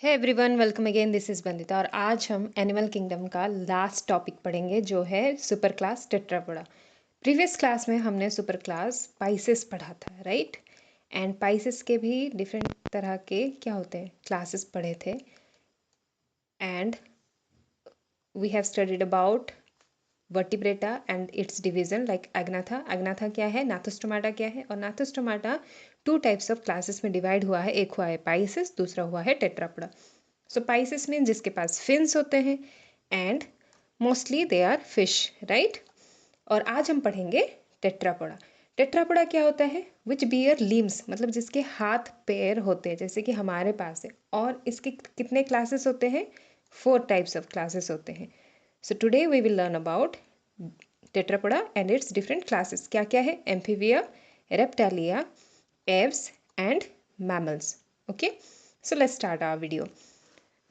है everyone, welcome again. This is Bandita और आज हम एनिमल किंगडम का लास्ट टॉपिक पढ़ेंगे जो है super class Tetrapoda. Previous class में हमने सुपर क्लास पाइसेस पढ़ा था, राइट। एंड पाइसेस के भी डिफरेंट तरह के क्या होते हैं क्लासेस पढ़े थे। And we have studied about vertebrata and its division like agnatha. Agnatha क्या है, नाथोस्टोमाटा क्या है, और gnathostomata two types of classes में डिवाइड हुआ है। एक हुआ है पाइसेस, दूसरा हुआ है टेट्रापोडा। सो पाइसेस मीन जिसके पास फिन्स होते हैं and mostly they are fish, right. और आज हम पढ़ेंगे टेट्रापोडा। टेट्रापोडा क्या होता है, विच बियर लिम्स, मतलब जिसके हाथ पैर होते हैं जैसे कि हमारे पास है। और इसके कितने क्लासेस होते हैं, 4 टाइप्स ऑफ क्लासेस होते हैं। So today we will learn about tetrapoda and its different classes. क्या क्या है, amphibia, reptilia, aves and mammals. Okay, so let's start our video.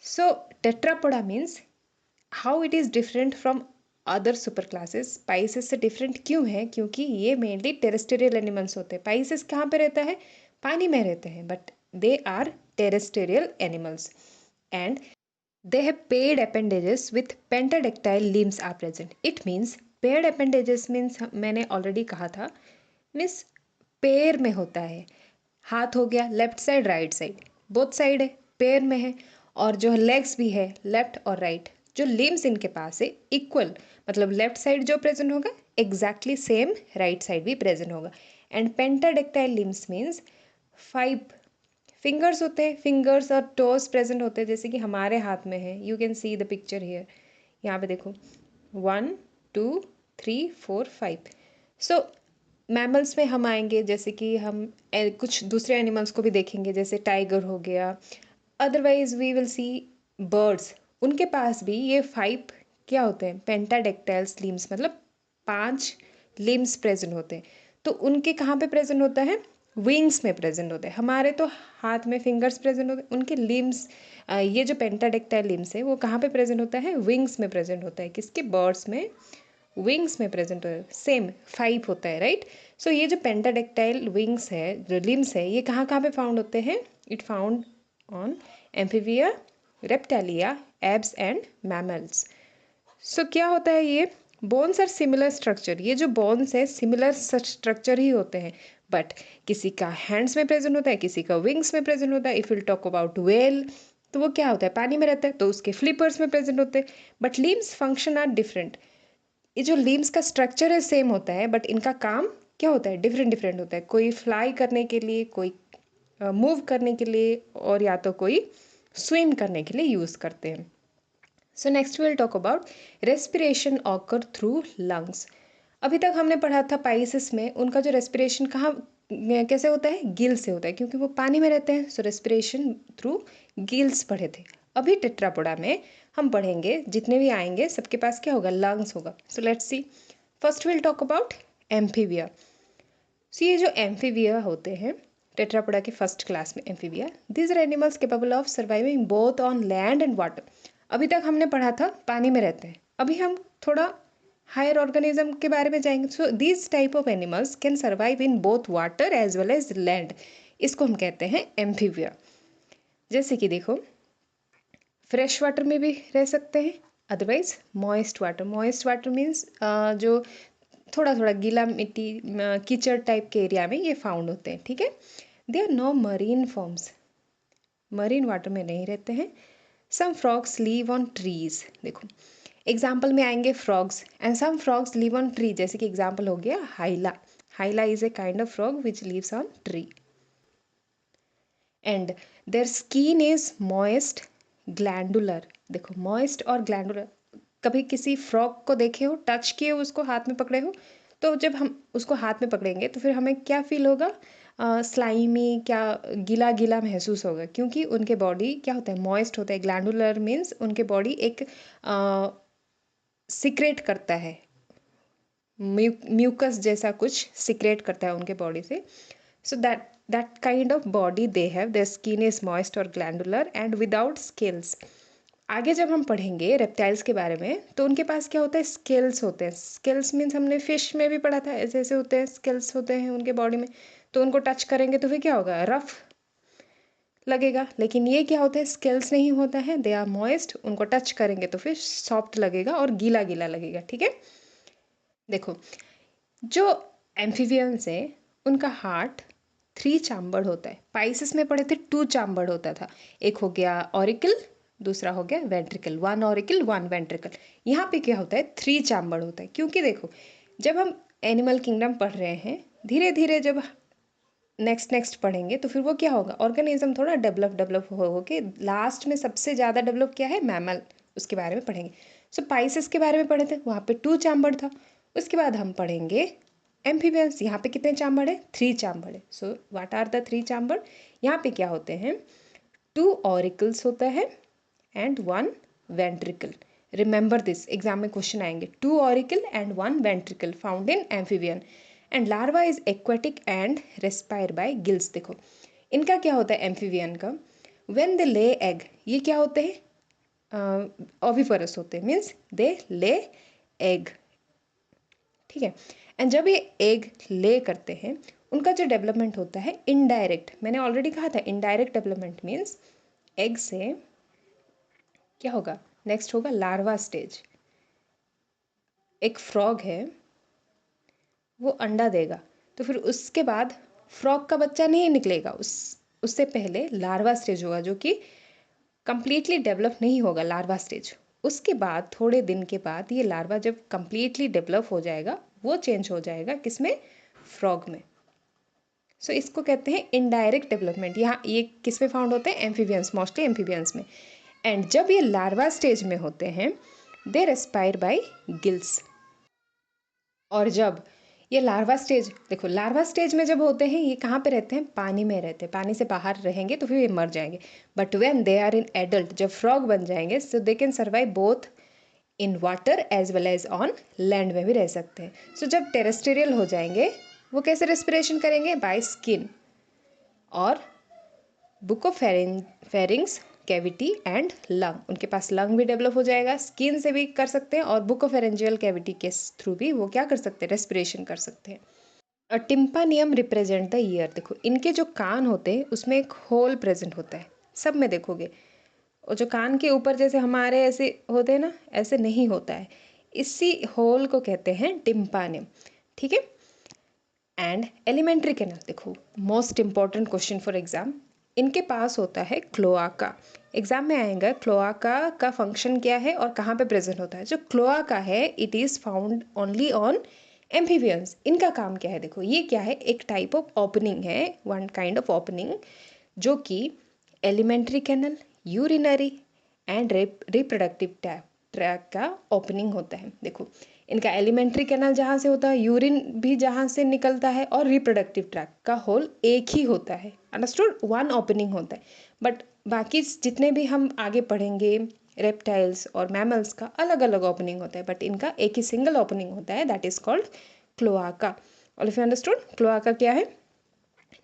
So tetrapoda means how it is different from other super classes. Pisces से different क्यों है, क्योंकि ये mainly terrestrial animals होते हैं। पाइसेस कहाँ पे रहता है, पानी में रहते हैं, but they are terrestrial animals and they have paired appendages with pentadactyl limbs are present. It means paired appendages means मैंने ऑलरेडी कहा था, मीन्स पैर में होता है। हाथ हो गया left side right side, both side है, पैर में है। और जो लेग्स भी है लेफ्ट और राइट, जो लिम्स इनके पास है इक्वल, मतलब लेफ्ट साइड जो प्रेजेंट होगा एग्जैक्टली सेम राइट साइड भी प्रेजेंट होगा। And pentadactyl limbs means 5 fingers होते हैं, फिंगर्स और टोस प्रेजेंट होते हैं जैसे कि हमारे हाथ में है। You can see the picture here, यहाँ पे देखो 1 2 3 4 5। सो मैमल्स में हम आएंगे जैसे कि हम कुछ दूसरे एनिमल्स को भी देखेंगे जैसे टाइगर हो गया। Otherwise we will see birds, उनके पास भी ये 5 क्या होते हैं, पेंटाडेक्टाइल्स लिम्स, मतलब 5 लिम्स प्रेजेंट होते हैं। तो उनके कहाँ पे प्रेजेंट होता है, विंग्स में प्रेजेंट होते हैं। हमारे तो हाथ में फिंगर्स प्रेजेंट होते हैं, उनके लिम्स, ये जो पेंटाडेक्टाइल लिम्स है वो कहाँ पे प्रेजेंट होता है, विंग्स में प्रेजेंट होता है। किसके, बर्ड्स में विंग्स में प्रेजेंट होता है। सेम 5 होता है, राइट। सो ये जो पेंटाडेक्टाइल विंग्स है, जो लिम्स है, ये कहाँ कहाँ पे फाउंड होते हैं, it found on amphibia, reptilia, aves and mammals. So क्या होता है, ये बोन्स आर सिमिलर स्ट्रक्चर। ये जो बोन्स है सिमिलर स्ट्रक्चर ही होते हैं, बट किसी का हैंड्स में प्रेजेंट होता है, किसी का विंग्स में प्रेजेंट होता है। If will talk about well, तो वो क्या होता है, पानी में रहता है तो उसके फ्लिपर्स में प्रेजेंट होते हैं। But limbs function are different. ये जो लिम्स का स्ट्रक्चर है सेम होता है, बट इनका काम क्या होता है, डिफरेंट डिफरेंट होता है। कोई फ्लाई करने के लिए, कोई मूव करने के लिए, और या तो कोई स्विम करने के लिए यूज़ करते हैं। So next will talk about respiration occur through lungs. अभी तक हमने पढ़ा था पाइसेस में उनका जो रेस्पिरेशन कहाँ कैसे होता है, गिल से होता है, क्योंकि वो पानी में रहते हैं। सो रेस्पिरेशन थ्रू गिल्स पढ़े थे। अभी टेट्रापोडा में हम पढ़ेंगे, जितने भी आएंगे सबके पास क्या होगा, लंग्स होगा। So let's see, first will talk about amphibia. So ये जो एम्फीबिया होते हैं टेट्रापोडा के फर्स्ट क्लास में, amphibia, these are animals capable of surviving both on land and water. अभी तक हमने पढ़ा था पानी में रहते हैं, अभी हम थोड़ा हायर ऑर्गेनिज्म के बारे में जाएंगे। So these type of animals can survive in both water as well as land. इसको हम कहते हैं एम्फीबिया। जैसे कि देखो, फ्रेश वाटर में भी रह सकते हैं, otherwise moist water. Moist water means जो थोड़ा थोड़ा गीला मिट्टी, कीचड़ टाइप के एरिया में ये फाउंड होते हैं, ठीक है। They are no marine forms, marine water में नहीं रहते हैं। Some frogs live on trees, देखो एग्जाम्पल में आएंगे frogs, and some frogs live on tree. जैसे कि एग्जाम्पल हो गया hyla. Hyla is a kind of frog which lives on tree. And their skin is moist glandular. देखो moist और glandular, कभी किसी फ्रॉग को देखे हो, टच किए हो, उसको हाथ में पकड़े हो, तो जब हम उसको हाथ में पकड़ेंगे तो फिर हमें क्या फील होगा, स्लाइमी, क्या गीला गीला महसूस होगा, क्योंकि उनके बॉडी क्या होता है, मॉइस्ट होता है। ग्लैंडुलर मीन्स उनके बॉडी एक सिक्रेट करता है, म्यूकस जैसा कुछ सिक्रेट करता है उनके बॉडी से। So that kind of body they have, there skin is moist और ग्लैंडुलर एंड विदाउट स्केल्स। आगे जब हम पढ़ेंगे रेप्टाइल्स के बारे में तो उनके पास क्या होता है, स्केल्स होते हैं। स्केल्स मीन्स हमने फिश में भी पढ़ा था, ऐसे ऐसे होते हैं, स्केल्स होते हैं उनके बॉडी में। तो उनको टच करेंगे तो फिर क्या होगा, रफ लगेगा, लेकिन ये क्या होता है, स्केल्स नहीं होता है, दे आर मॉइस्ट, उनको टच करेंगे तो फिर सॉफ्ट लगेगा और गीला गीला लगेगा, ठीक है। देखो, जो एम्फीबियंस है उनका हार्ट 3 चैम्बर्ड होता है। पाइसेस में पढ़े थे 2 चैम्बर्ड होता था। एक हो गया ऑरिकल, दूसरा हो गया वेंट्रिकल, 1 ऑरिकल 1 वेंट्रिकल। यहाँ पे क्या होता है, 3 चैम्बर्ड होता है, क्योंकि देखो जब हम एनिमल किंगडम पढ़ रहे हैं, धीरे धीरे जब नेक्स्ट पढ़ेंगे तो फिर वो क्या होगा, ऑर्गेनिज्म थोड़ा डेवलप हो के लास्ट में सबसे ज़्यादा डेवलप क्या है, मैमल, उसके बारे में पढ़ेंगे। सो पाइसेस के बारे में पढ़े थे, वहाँ पे 2 चैम्बर्ड था। उसके बाद हम पढ़ेंगे एम्फीबियंस, यहाँ पे कितने चैम्बर्ड है, 3 चैम्बर्ड है। So what are the 3 chambered, यहाँ पे क्या होते हैं, 2 ऑरिकल्स होता है and 1 ventricle. Remember this, exam में क्वेश्चन आएंगे, 2 auricle and 1 ventricle found in amphibian and larva is aquatic and respire by gills. देखो इनका क्या होता है एम्फीबियन का, व्हेन दे ले एग, ये क्या होते हैं, ओविपरस होते हैं, मीन्स दे ले एग, ठीक है। एंड जब ये एग ले करते हैं, उनका जो डेवलपमेंट होता है इनडायरेक्ट, मैंने ऑलरेडी कहा था इनडायरेक्ट डेवलपमेंट मीन्स एग से क्या होगा, नेक्स्ट होगा लार्वा स्टेज। एक फ्रॉग है, वो अंडा देगा, तो फिर उसके बाद फ्रॉग का बच्चा नहीं निकलेगा, उससे पहले लार्वा स्टेज होगा, जो कि कंप्लीटली डेवलप नहीं होगा, लार्वा स्टेज। उसके बाद थोड़े दिन के बाद ये लार्वा जब कंप्लीटली डेवलप हो जाएगा, वो चेंज हो जाएगा किसमें, फ्रॉग में। सो इसको कहते हैं इनडायरेक्ट डेवलपमेंट। यहाँ ये किस में फाउंड होते हैं, एम्फीबियंस, मोस्टली एम्फीबियंस में। एंड जब ये लार्वा स्टेज में होते हैं, दे रेस्पायर बाय गिल्स। और जब ये लार्वा स्टेज, देखो लार्वा स्टेज में जब होते हैं, ये कहाँ पे रहते हैं, पानी में रहते हैं, पानी से बाहर रहेंगे तो फिर ये मर जाएंगे। But when they are in adult, जब फ्रॉग बन जाएंगे, so they can survive both in water as well as on land में भी रह सकते हैं। सो जब टेरेस्टेरियल हो जाएंगे, वो कैसे रेस्पिरेशन करेंगे, बाय स्किन और बुकोफेरिंग्स कैविटी एंड लंग, उनके पास लंग भी डेवलप हो जाएगा, स्किन से भी कर सकते हैं और बुकोफेरेंजियल कैविटी के थ्रू भी वो क्या कर सकते हैं, रेस्पिरेशन कर सकते हैं। और टिम्पानियम रिप्रेजेंट द ईयर, देखो इनके जो कान होते हैं उसमें एक होल प्रेजेंट होता है, सब में देखोगे, और जो कान के ऊपर जैसे हमारे ऐसे होते हैं ना, ऐसे नहीं होता है, इसी होल को कहते हैं टिम्पानियम, ठीक है। एंड एलिमेंट्री कैनल, देखो most important question for exam, इनके पास होता है क्लोआका। एग्जाम में आएगा क्लोआका का फंक्शन क्या है और कहाँ पे प्रेजेंट होता है। जो क्लोआका है, it is found only on amphibians. इनका काम क्या है, देखो ये क्या है, एक टाइप ऑफ ओपनिंग है, वन काइंड ऑफ ओपनिंग, जो कि alimentary canal, urinary and reproductive tract का ओपनिंग होता है। देखो इनका एलिमेंट्री कैनल जहाँ से होता है, यूरिन भी जहाँ से निकलता है, और रिप्रोडक्टिव ट्रैक का होल एक ही होता है, अंडरस्टूड, वन ओपनिंग होता है। बट बाकी जितने भी हम आगे पढ़ेंगे, रेप्टाइल्स और मैमल्स का अलग अलग ओपनिंग होता है, बट इनका एक ही सिंगल ओपनिंग होता है, that is called cloaca. All of you understood cloaca क्या है।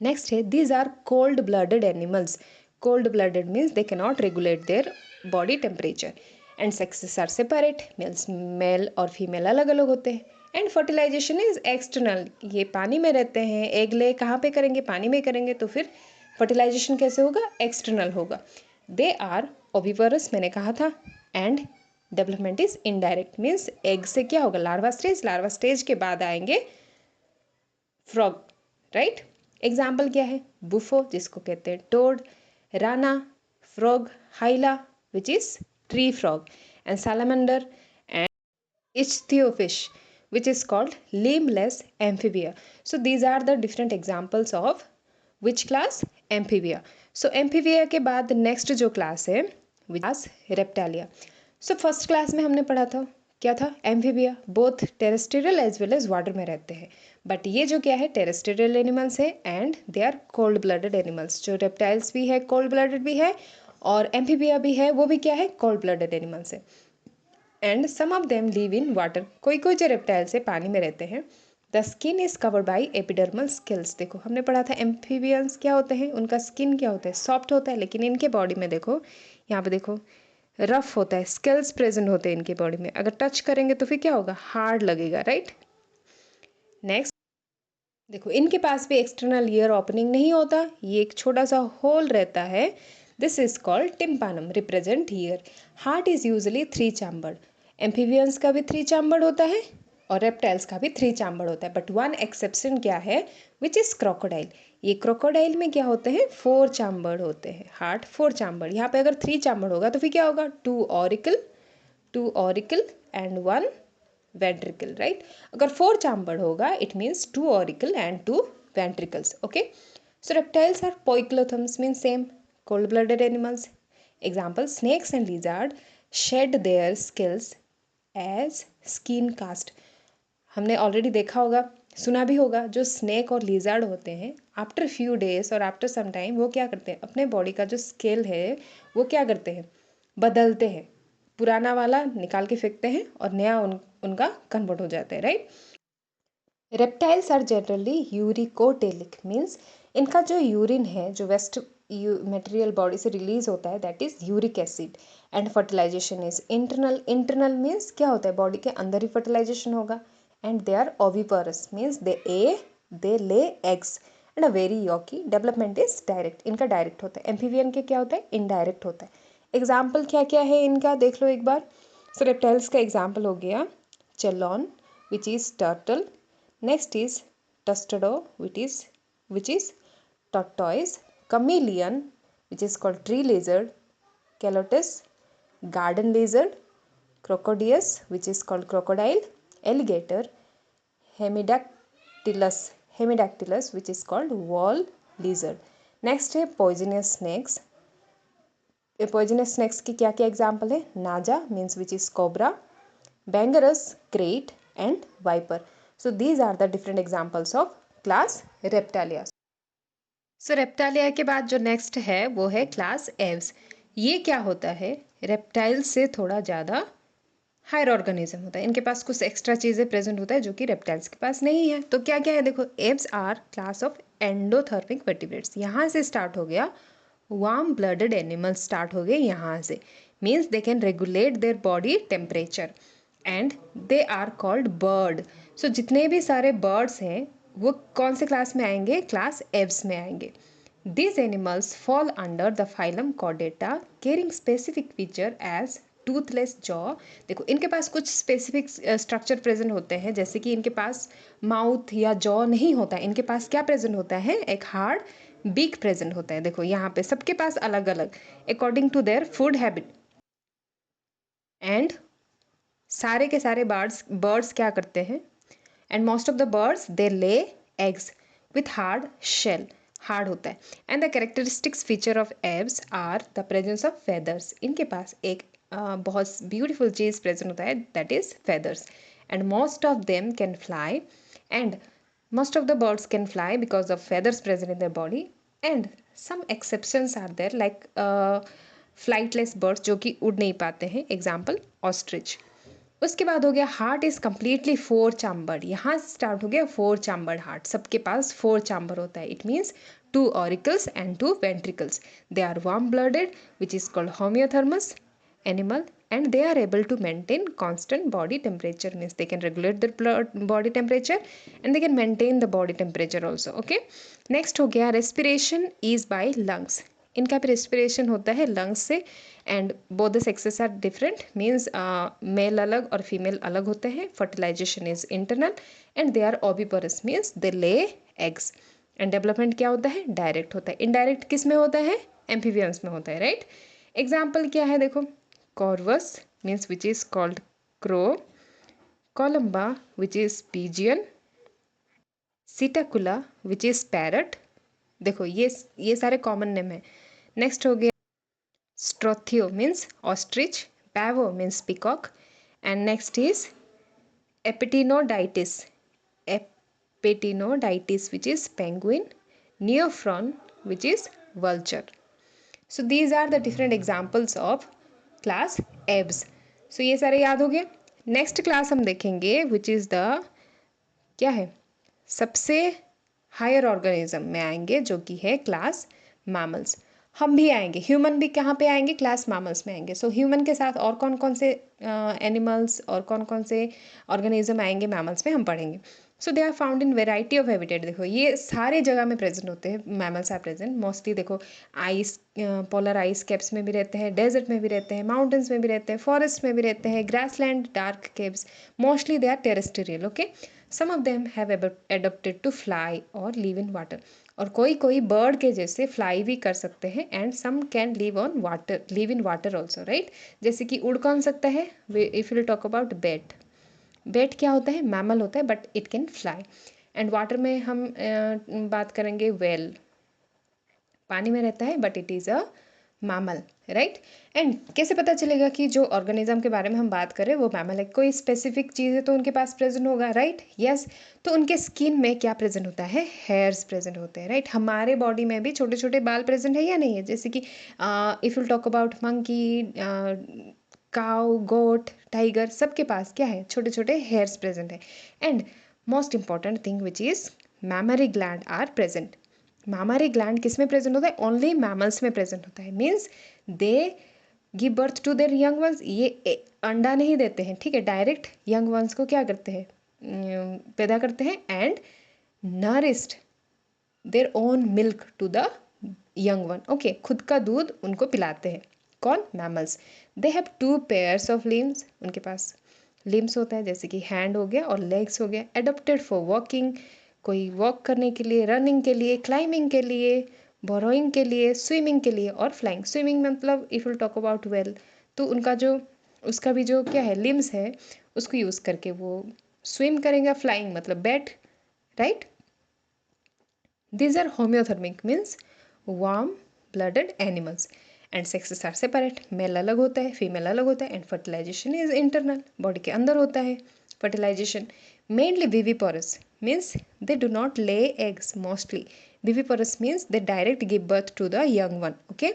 नेक्स्ट है, these are cold blooded animals. Cold blooded means they cannot regulate their body temperature and sexes are separate, males male और female अलग अलग होते हैं। And fertilization is external, ये पानी में रहते हैं, एग ले कहाँ पे करेंगे, पानी में करेंगे, तो फिर फर्टिलाइजेशन कैसे होगा, एक्सटर्नल होगा। दे आर ओविपरस, मैंने कहा था। And development is indirect, means egg से क्या होगा, लार्वा स्टेज, लार्वा स्टेज के बाद आएंगे फ्रॉग, राइट। एग्जाम्पल क्या है, बुफो जिसको कहते हैं toad, rana frog, hyla which is tree frog, and salamander and ichthyofish which is called limbless amphibia. So these are the different examples of which class, amphibia. So amphibia के बाद next जो class है which class reptilia. So first class में हमने पढ़ा था क्या था, amphibia both terrestrial as well as water में रहते हैं। बट ये जो क्या है, टेरेस्ट्रियल एनिमल्स है and they are cold blooded animals. जो रेप्टाइल्स भी है कोल्ड ब्लडेड भी है, और एम्फीबिया भी है, वो भी क्या है, कोल्ड ब्लडेड एनिमल्स है। And some of them live in water, कोई कोई जो रेप्टाइल्स है पानी में रहते हैं। The skin is covered by epidermal scales. देखो हमने पढ़ा था एम्फीबियंस क्या होते हैं, उनका स्किन क्या होता है, सॉफ्ट होता है, लेकिन इनके बॉडी में देखो, यहाँ पे देखो रफ होता है, स्केल्स प्रेजेंट होते हैं इनके बॉडी में, अगर टच करेंगे तो फिर क्या होगा, हार्ड लगेगा, राइट। नेक्स्ट देखो इनके पास भी एक्सटर्नल ईयर ओपनिंग नहीं होता, ये एक छोटा सा होल रहता है। This is called tympanum, represent ear. Heart is usually 3 chambered. Amphibians का भी 3 चैम्बर्ड होता है और रेप्टाइल्स का भी 3 चैम्बर्ड होता है, बट वन एक्सेप्शन क्या है, विच इज क्रोकोडाइल। ये क्रोकोडाइल में क्या होते हैं, 4 चैम्बर्ड होते हैं। हार्ट 4 चैम्बर्ड, यहाँ पे अगर 3 चैम्बर्ड होगा तो फिर क्या होगा, 2 ऑरिकल एंड 1 वेंट्रिकल, राइट। अगर 4 चैम्बर्ड होगा it means 2 auricle and 2 ventricles, okay. So reptiles are poikilothms, means same, cold blooded animals. Example, snakes and lizard shed their scales as skin cast. हमने already देखा होगा, सुना भी होगा, जो snake और लिजार्ड होते हैं आफ्टर फ्यू डेज और आफ्टर सम टाइम वो क्या करते हैं, अपने बॉडी का जो स्केल है वो क्या करते हैं, बदलते हैं। पुराना वाला निकाल के फेंकते हैं और नया उनका कन्वर्ट हो जाता है, right. Reptiles are generally uricotelic, means इनका जो यूरिन है, जो वेस्ट मटेरियल बॉडी से रिलीज होता है, that is uric acid. And fertilization is internal. Internal means क्या होता है, बॉडी के अंदर ही फर्टिलाइजेशन होगा। And they are oviparous, means they lay eggs and a very yolky. Development is direct, इनका डायरेक्ट होता है। एम्फीबियन के क्या होता है, इनडायरेक्ट होता है। एग्जाम्पल क्या क्या है इनका, देख लो एक बार। सो रेप्टाइल्स का एग्जाम्पल हो गया chelone, which is turtle. Next is Tustado, which is tortoise. Chameleon, which is called tree lizard. Calotes, garden lizard. Crocodilus, which is called crocodile. Alligator. Hemidactylus, which is called wall lizard. Next है poisonous snakes. Poisonous snakes की क्या क्या example है, नाजा means which is cobra, Bangarus, crate and viper. So these are the different examples of class Reptalia. So Reptalia के बाद जो next है वो है class Aves. ये क्या होता है, रेप्टाइल से थोड़ा ज़्यादा हायर ऑर्गेनिज्म होता है, इनके पास कुछ एक्स्ट्रा चीज़ें प्रेजेंट होता है जो कि रेप्टाइल्स के पास नहीं है। तो क्या क्या है देखो, aves are class of endothermic vertebrates. यहाँ से स्टार्ट हो गया, वार्म ब्लडेड एनिमल स्टार्ट हो गए यहाँ से, means they can regulate their body temperature and they are called bird. So जितने भी सारे बर्ड्स हैं वो कौन से क्लास में आएंगे, क्लास एव्स में आएंगे। These animals fall under the phylum Chordata, carrying specific feature as toothless jaw. देखो इनके पास कुछ स्पेसिफिक स्ट्रक्चर प्रेजेंट होते हैं, जैसे कि इनके पास माउथ या जॉ नहीं होता है, इनके पास क्या प्रेजेंट होता है, एक हार्ड बीक प्रेजेंट होता है। देखो यहाँ पे सबके पास अलग अलग according to their food habit. And सारे के सारे बर्ड्स क्या करते हैं, and most of the birds they lay eggs with hard shell, hard होता है। And the characteristics feature of aves are the presence of feathers. इनके पास एक बहुत ब्यूटीफुल चीज़ प्रेजेंट होता है, that is feathers. And most of them can fly, and most of the birds can fly because of feathers present in their body. And some exceptions are there, like flightless birds जो कि उड़ नहीं पाते हैं, example ostrich. उसके बाद हो गया हार्ट इज कम्प्लीटली 4 चैम्बर्ड। यहाँ से स्टार्ट हो गया 4 चैम्बर्ड हार्ट, सबके पास 4 चैम्बर होता है। It means 2 auricles and 2 ventricles. They are warm blooded which is called homeothermous animal, and they are able to maintain constant body temperature, means they can regulate their body temperature and they can maintain the body temperature also, okay. Next हो गया respiration is by lungs. इनका भी respiration होता है lungs से, and both the sexes are different, means male अलग और female अलग होते हैं। fertilization is internal and they are oviparous, means they lay eggs. and development क्या होता है, direct होता है। indirect किस में होता है, amphibians में होता है, right। example क्या है देखो, Corvus means which is called crow, Columba which is pigeon, Psittacula which is parrot। देखो ये सारे कॉमन नेम है। नेक्स्ट हो गया Strothio means ostrich, Pavo means peacock, and next is Epetinodytis, Epetinodytis which is penguin, Neophron which is vulture. So these are the different examples of class Aves. So ये सारे याद हो गए। Next class हम देखेंगे which is the क्या है, सबसे हायर ऑर्गेनिज्म में आएंगे जो कि है क्लास मैमल्स। हम भी आएंगे, ह्यूमन भी कहाँ पे आएंगे, क्लास मैमल्स में आएंगे। सो ह्यूमन के साथ और कौन कौन से एनिमल्स और कौन कौन से ऑर्गेनिज्म आएंगे मैमल्स में, हम पढ़ेंगे। So they are found in variety of habitat. देखो ये सारे जगह में प्रेजेंट होते हैं, मैमल्स आर प्रेजेंट मोस्टली। देखो आइस, पोलर आइस कैप्स में भी रहते हैं, डेजर्ट में भी रहते हैं, माउंटेन्स में भी रहते हैं, फॉरेस्ट में भी रहते हैं, grassland, dark caves. Mostly they are terrestrial. Okay, some of them have adopted to fly और लिव इन वाटर। और कोई कोई बर्ड के जैसे फ्लाई भी कर सकते हैं, and some can live on water, live in water also, right. जैसे कि उड़ कौन सकता है, if you talk about bat, bat क्या होता है, मैमल होता है but it can fly. And water में हम बात करेंगे वेल, पानी में रहता है but it is a mammal, right. And कैसे पता चलेगा कि जो ऑर्गेनिज्म के बारे में हम बात करें वो मैमल है, कोई स्पेसिफिक चीज़ है तो उनके पास प्रेजेंट होगा, राइट, यस। तो उनके स्किन में क्या प्रेजेंट होता है, हेयर्स प्रेजेंट होते हैं, राइट। हमारे बॉडी में भी छोटे छोटे बाल प्रेजेंट है या नहीं है, जैसे कि if you talk about monkey, cow, goat, tiger, सबके पास क्या है, छोटे छोटे हेयर्स प्रेजेंट है। And most important thing which is mammary gland are present. Mammary gland किस में प्रेजेंट होता है, ओनली मैमल्स में प्रेजेंट होता है। Means they give birth to their young ones. ये अंडा नहीं देते हैं, ठीक है, डायरेक्ट यंग वंस को क्या करते हैं, पैदा करते हैं, and nourished their own milk to the young one. Okay, खुद का दूध उनको पिलाते हैं, कौन, mammals. They have 2 pairs of limbs, उनके पास लिम्स होता है, जैसे कि हैंड हो गया और लेग्स हो गया। एडोप्टेड फॉर वॉकिंग, कोई वॉक करने के लिए, रनिंग के लिए, क्लाइंबिंग के लिए, बोरोइंग के लिए, स्विमिंग के लिए और फ्लाइंग। स्विमिंग मतलब if you talk about well, तो उनका जो, उसका भी जो क्या है, लिम्स है, उसको यूज़ करके वो स्विम करेंगे। फ्लाइंग मतलब bat, right. These are homeothermic, means warm blooded animals. And sexes are separate, male अलग होता है, फीमेल अलग होता है, and fertilization is internal, body के अंदर होता है fertilization. Mainly viviparous, means they do not lay eggs mostly. Viviparous means they direct give birth to the young one, okay.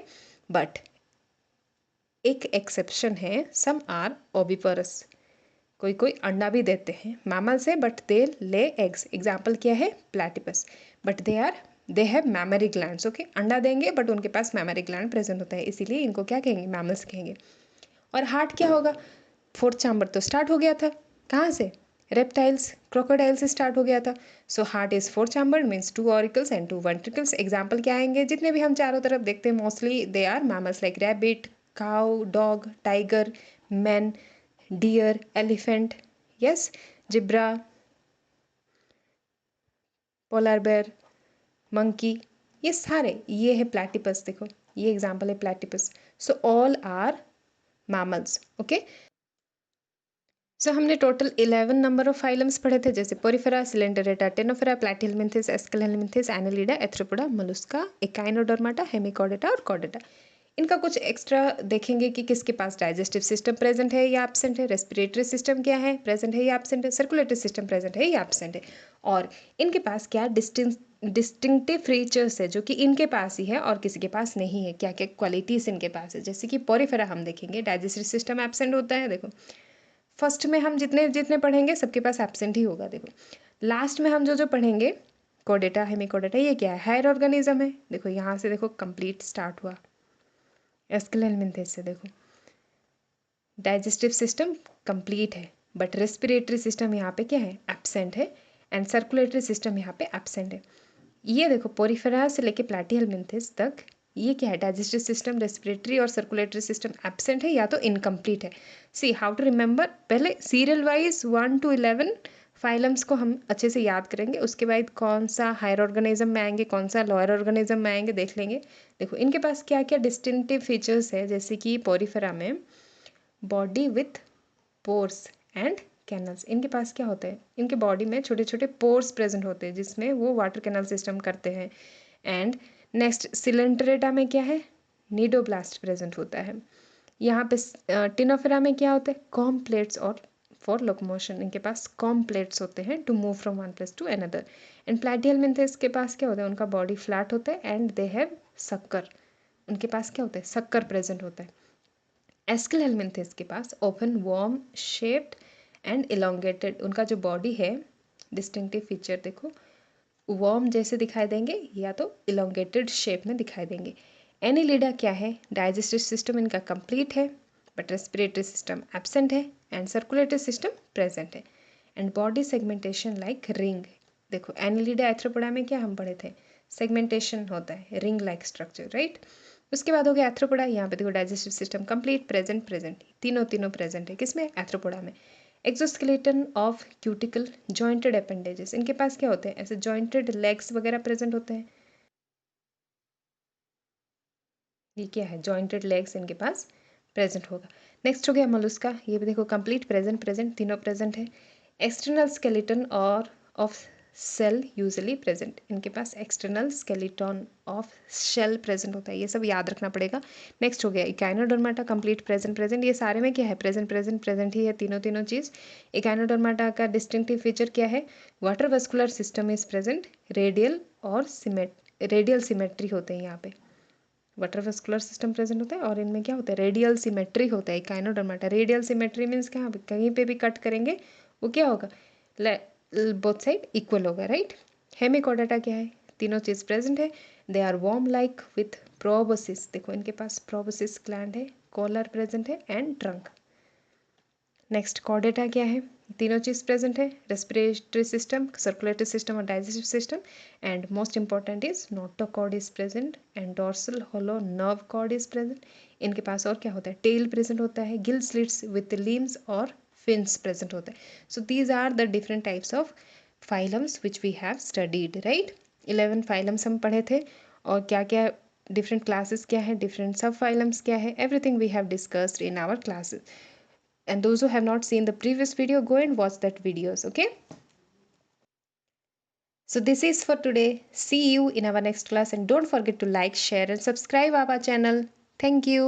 But एक एक्सेप्शन है, सम आर ओविपोरस, कोई कोई अंडा भी देते हैं, मैमल से, but they lay eggs. Example क्या है, platypus. But they have memory glands, okay. अंडा देंगे बट उनके पास मैमरी ग्लैंड प्रेजेंट होता है, इसीलिए इनको क्या कहेंगे, मैमल्स कहेंगे। और हार्ट क्या होगा, 4th चैम्बर तो स्टार्ट हो गया था, कहाँ से, रेप्टाइल्स, क्रोकोडाइल से स्टार्ट हो गया था। So heart is 4th chamber, means 2 auricles and 2 ventricles. Example क्या आएंगे, जितने भी हम चारों तरफ देखते हैं mostly they are mammals, like rabbit, cow, dog, tiger, man, deer, elephant, yes, zebra, polar bear, monkey, ये सारे, ये है प्लेटिपस। देखो ये एग्जाम्पल है platypus. So all are mammals, okay. So हमने टोटल 11 नंबर ऑफ फाइलम्स पढ़े थे, जैसे porifera, coelenterata, टेनोफेरा, प्लैटिहेलमिन्थेस, एस्केलेलमिन्थेस, Annelida, एथ्रोपोडा, Mollusca, Echinodermata, Hemichordata और कॉर्डेटा। इनका कुछ एक्स्ट्रा देखेंगे कि किसके पास डाइजेस्टिव सिस्टम प्रेजेंट है या एब्सेंट है, रेस्पिरेटरी सिस्टम क्या है, प्रेजेंट है या एब्सेंट है, सर्कुलेटरी सिस्टम प्रेजेंट है या एब्सेंट है, और इनके पास क्या डिस्टिंक्टिव फीचर्स है जो कि इनके पास ही है और किसी के पास नहीं है, क्या क्या क्वालिटीज़ इनके पास है। जैसे कि पोरिफेरा हम देखेंगे, डाइजेस्टिव सिस्टम एब्सेंट होता है। देखो फर्स्ट में हम जितने जितने पढ़ेंगे सबके पास एब्सेंट ही होगा। देखो लास्ट में हम जो जो पढ़ेंगे, कोडेटा, हेमिकोडेटा, ये क्या है, हायर ऑर्गेनिज्म है। देखो यहाँ से देखो कंप्लीट स्टार्ट हुआ एस्केलेलमिन्थेस से, देखो डाइजेस्टिव सिस्टम कंप्लीट है बट रेस्पिरेटरी सिस्टम यहाँ पे क्या है, एब्सेंट है, एंड सर्कुलेटरी सिस्टम यहाँ पे एब्सेंट है। ये देखो पोरिफेरा से लेके प्लैटिहेलमिन्थेस तक ये क्या है, डाइजेस्टिव सिस्टम, रेस्पिरेटरी और सर्कुलेटरी सिस्टम एब्सेंट है या तो इनकम्प्लीट है। सी हाउ टू रिमेंबर, पहले सीरियल वाइज 1 to 11 फाइलम्स को हम अच्छे से याद करेंगे, उसके बाद कौन सा हायर ऑर्गेनिज्म में आएंगे, कौन सा लोअर ऑर्गेनिज्म में आएंगे, देख लेंगे। देखो इनके पास क्या क्या डिस्टिंक्टिव फीचर्स है, जैसे कि पोरिफेरा में body with pores and canals. इनके पास क्या होता है, इनके बॉडी में छोटे छोटे पोर्स प्रेजेंट होते हैं जिसमें वो वाटर कैनल सिस्टम करते हैं। एंड नेक्स्ट सिलेंटरेटा में क्या है, नीडोब्लास्ट प्रेजेंट होता है। यहाँ पे टिनोफेरा में क्या होता है, कॉम प्लेट्स, और फॉर लोकोमोशन इनके पास कॉम प्लेट्स होते हैं to move from one place to another. And Platyhelminthes के पास क्या होता है, उनका बॉडी फ्लैट होता है एंड दे हैव सक्कर, उनके पास क्या होता है, सक्कर प्रेजेंट होता है। एस्केलेलमिन्थेस के पास open worm shaped and elongated, उनका जो बॉडी है डिस्टिंक्टिव फीचर देखो, वॉर्म जैसे दिखाई देंगे या तो इलोंगेटेड शेप में दिखाई देंगे। एनिलिडा क्या है, डाइजेस्टिव सिस्टम इनका कंप्लीट है बट रेस्पिरेटरी सिस्टम एब्सेंट है एंड सर्कुलेटरी सिस्टम प्रेजेंट है। And body segmentation like ring. देखो एनिलिडा आर्थ्रोपोडा में क्या हम पढ़े थे, सेगमेंटेशन होता है, रिंग लाइक स्ट्रक्चर, राइट। उसके बाद हो गया आर्थ्रोपोडा। यहाँ पे देखो digestive system complete, present present, तीनों प्रेजेंट है किसमें, आर्थ्रोपोडा में। Exoskeleton of cuticle jointed appendages, इनके पास क्या होते हैं, ऐसे जॉइंटेड लेग्स वगैरह प्रेजेंट होते हैं। ये क्या है, जॉइंटेड लेग्स इनके पास प्रेजेंट होगा। नेक्स्ट हो गया मोलस्का, ये भी देखो कंप्लीट, प्रेजेंट प्रेजेंट, तीनों प्रेजेंट है। एक्सटर्नल स्केलेटन और ऑफ सेल यूजली प्रेजेंट, इनके पास external skeleton of shell present होता है, ये सब याद रखना पड़ेगा। नेक्स्ट हो गया इकाइनोडर्माटा, कंप्लीट प्रेजेंट प्रेजेंट, ये सारे में क्या है, प्रेजेंट प्रेजेंट प्रेजेंट ही है, तीनों चीज़। इकाइनोडर्माटा का डिस्टिंक्टिव फीचर क्या है, water vascular system is present, radial और रेडियल सिमेट्री होते हैं यहाँ पे, वाटर वस्कुलर सिस्टम प्रेजेंट होता है और इनमें क्या होता है, रेडियल सिमेट्री होता है इकाइनोडर्माटा। रेडियल सिमेट्री मीन्स कहाँ पे, कहीं पे भी कट करेंगे वो क्या होगा, बोथ साइड इक्वल होगा, राइट। हेमिकोडाटा क्या है, तीनों चीज़ प्रेजेंट है। They are worm like with proboscis, देखो इनके पास प्रोबोसिस ग्लैंड है, कॉलर प्रेजेंट है एंड ट्रंक। नेक्स्ट कॉर्डेटा क्या है, तीनों चीज़ प्रेजेंट है, रेस्पिरेटरी सिस्टम, सर्कुलेटरी सिस्टम और digestive system. And most important is notochord is present and dorsal hollow nerve cord is present. इनके पास और क्या होता है, टेल प्रेजेंट होता है, गिल स्लिट्स विथ लिम्स और फिन्स प्रेजेंट होता है। So these are the different types of phylums which we have studied, right. 11 phylums हम पढ़े थे, और क्या क्या डिफरेंट क्लासेस क्या है, डिफरेंट सब फाइलम्स क्या है, everything we have discussed in our classes. And those who have not seen the previous video, go and watch that videos, okay. So this is for today. See you in our next class, and don't forget to like, share and subscribe our channel. Thank you.